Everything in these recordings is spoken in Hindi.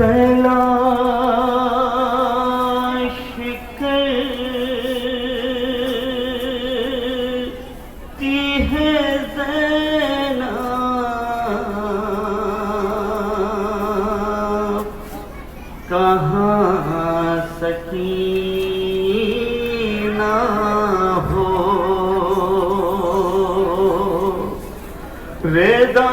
तलाश करती है ज़ैनब, कहाँ सकीना हो। वेदा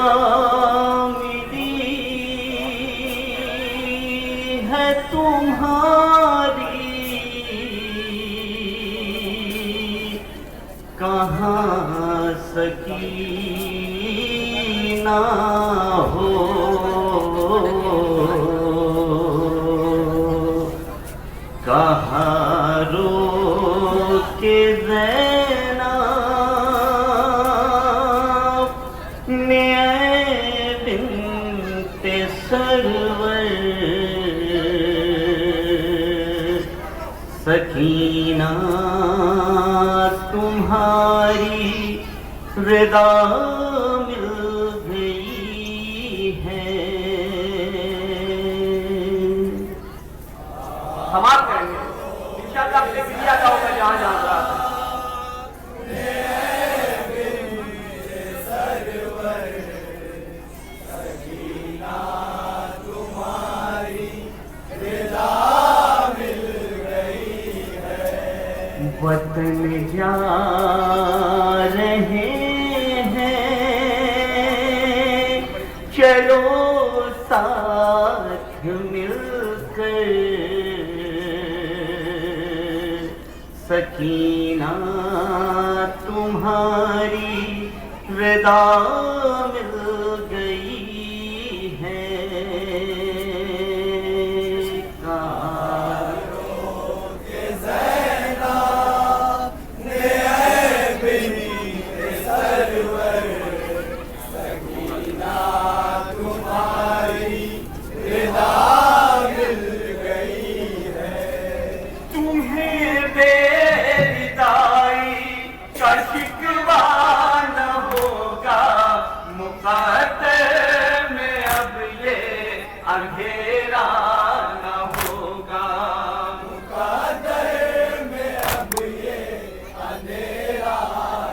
है तुम्हारी, कहाँ सकीना हो। कहाँ रोके ज़ैनब ने बिन्ते सरवर, सकीना तुम्हारी विदा मिल गई है। समाप्त करेंगे इंशाअल्लाह। अपने पिया का होगा जहाँ जहाँ रहा था। वतन जा रहे हैं चलो साथ मिलकर, सकीना तुम्हारी विदा मिल गई है। अंधेरा न होगा, मुक़द्दर में अब ये अंधेरा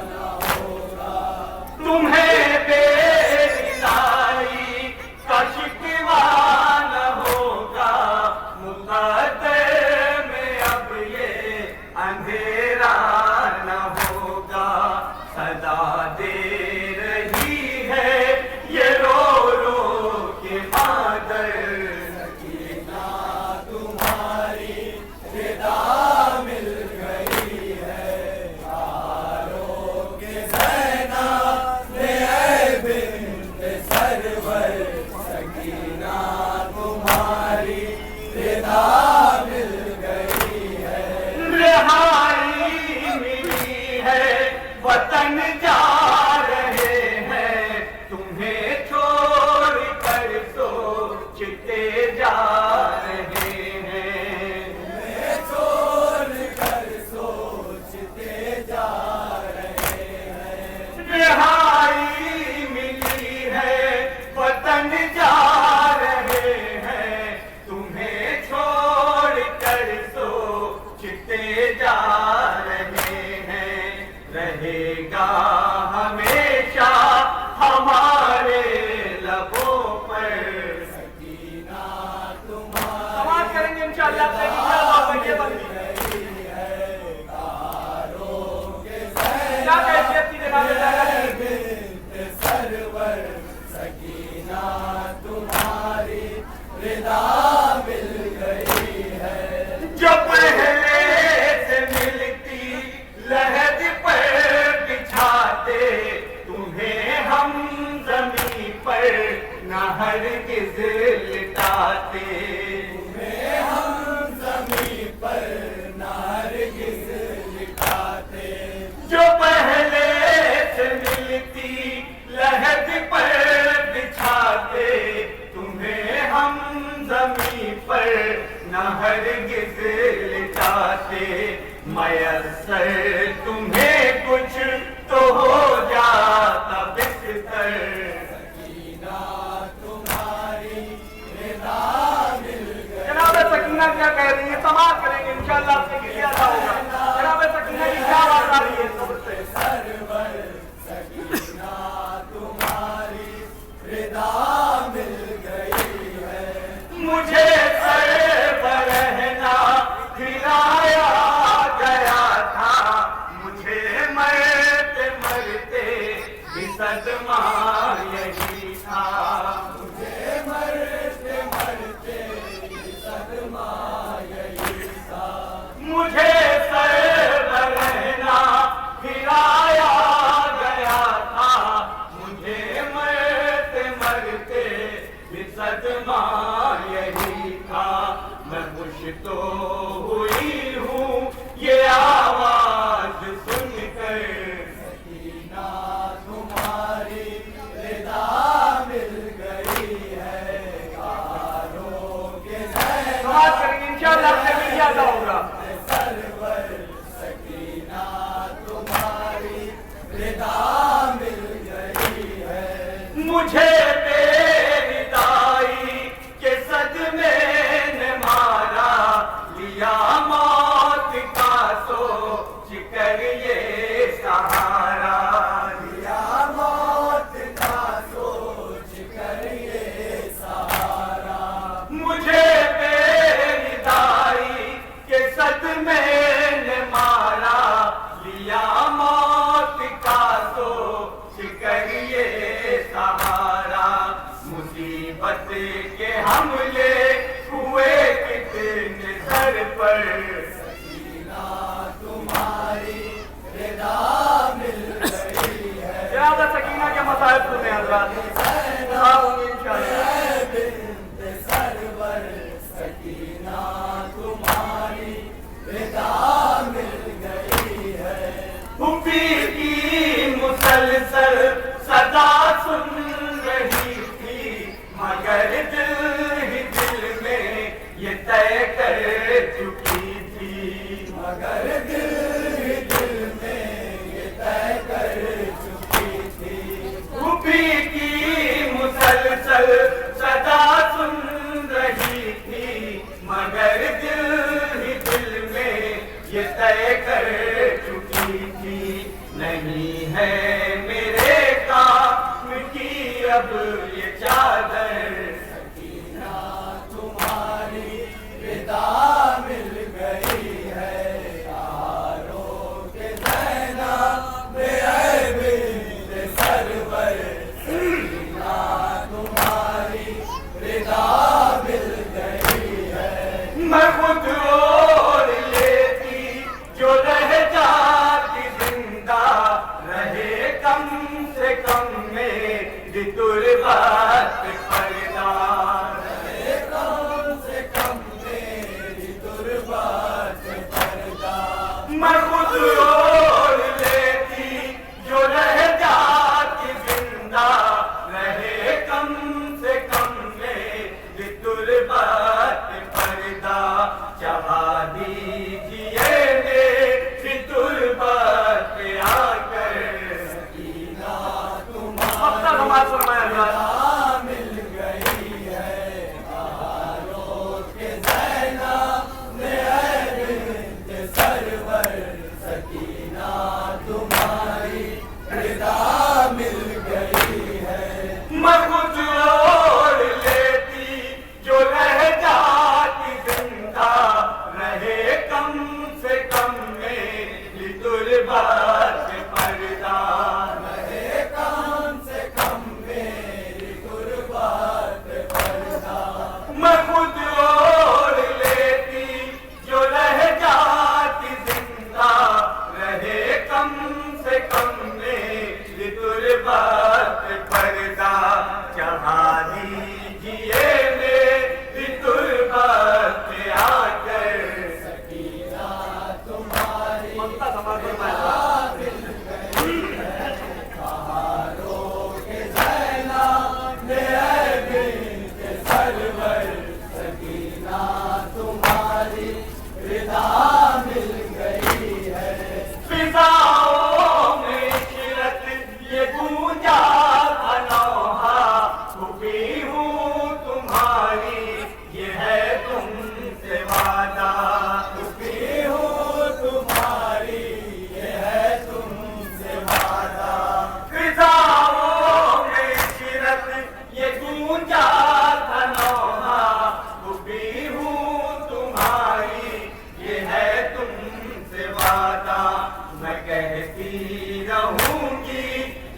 न होगा। तुम्हें बेरिसाई का शिकवा न होगा, मुक़द्दर में अब ये अंधेरा न होगा। सदा दे रही है ये रो रो के मादर, सकीना तुम्हारी विदा मिल गई है। यारों के ज़ैनब ने बिन्ते सरवर, सकीना तुम्हारी विदा मिल गई है। रिहाई मिली है वतन जा रहे हैं, तुम्हें छोड़ कर सोचते जा रहे हैं। तुम्हें छोड़ कर सोचते जा रहे हैं। रिहाई मिली है वतन जा रहे हैं, तुम्हें छोड़ कर सोचते जा रहे हैं। रहेगा हमेशा हमारे लबों पर, सकीना तुम्हारी समाप्त करेंगे इंशाअल्लाह। अपने पिया का होगा बंदी क्या कैफियत की जनाब बिन्ते सरवर, सकीना तुम्हारी विदा मिल गई है। जो पहले से मिलती लहद पर बिछाते, तुम्हें हम जमीन पर न हरगिज़ लिटाते। तुम्हें हम ज़मीन पर हरगिज़ लिटाते। जो पहले से मिलती लहद पर बिछाते, तुम्हें हम जमीन पर न हरगिज़ लिटाते। मयस्सर तुम्हें कुछ तो हो जाता बिस्तर, सकीना तुम्हारी विदा मिल सकीना क्या कह रही है, समाप्त करेंगे इंशाअल्लाह। आपसे गिरिया अदा होगा। जनाब सकीना की क्या आवाज आ रही है कब्र से? सरवर सकीना तुम्हारी रिदा मिल गई है। मुझे सर पर रहना खिलाया गया था, मुझे मरते मरते भी सदमा यही था। मुझे मरते मरते सदमा यही था। मुझे सर पर रहना खिलाया गया था, मुझे मरते मरते भी सदमा यही था। मैं खुश तो हुई हूँ ये आवाज सुनकर, सकीना तुम्हारी रिदा मिल गई है। कारों के समाप्त करेंगे इंशाअल्लाह। आपसे गिरिया अदा होगा। सरवर सकीना तुम्हारी रिदा मिल गई है। मुझे बेरिदाई के सदमे ने मारा, लिया मौत का सोच कर ये सहारा। या मौत का सोच कर ये सहारा। मुझे बेरिदाई के सदमे ने मारा, लिया मौत का सोच कर ये सहारा। मुसीबत के हमले हुए कितने सर पर, सकीना तुम्हारी रिदा मिल गई है। जनाब सकीना के मसाइब सुने हजरात। आप होंगे इंशाअल्लाह। बिन्त सरवर सकीना तुम्हारी रिदा मिल गई है। हुबी की मुसलसल सदा सुन रही थी, मगर दिल ही दिल में ये तय कर चुकी थी। मगर दिल ही दिल में ये तय कर चुकी थी। हुबी की मुसलसल सदा सुन रही थी, मगर दिल ही दिल में ये तय कर चुकी थी। नहीं है मेरे काम की अब ये चादर, सकीना तुम्हारी रिदा मिल गई है। कारों के ज़ैना बिन्त सरवर सकीना तुम्हारी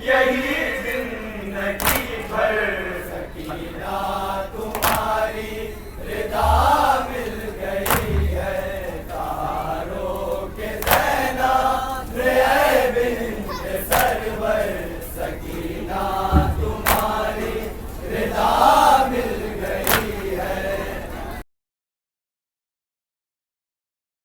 यही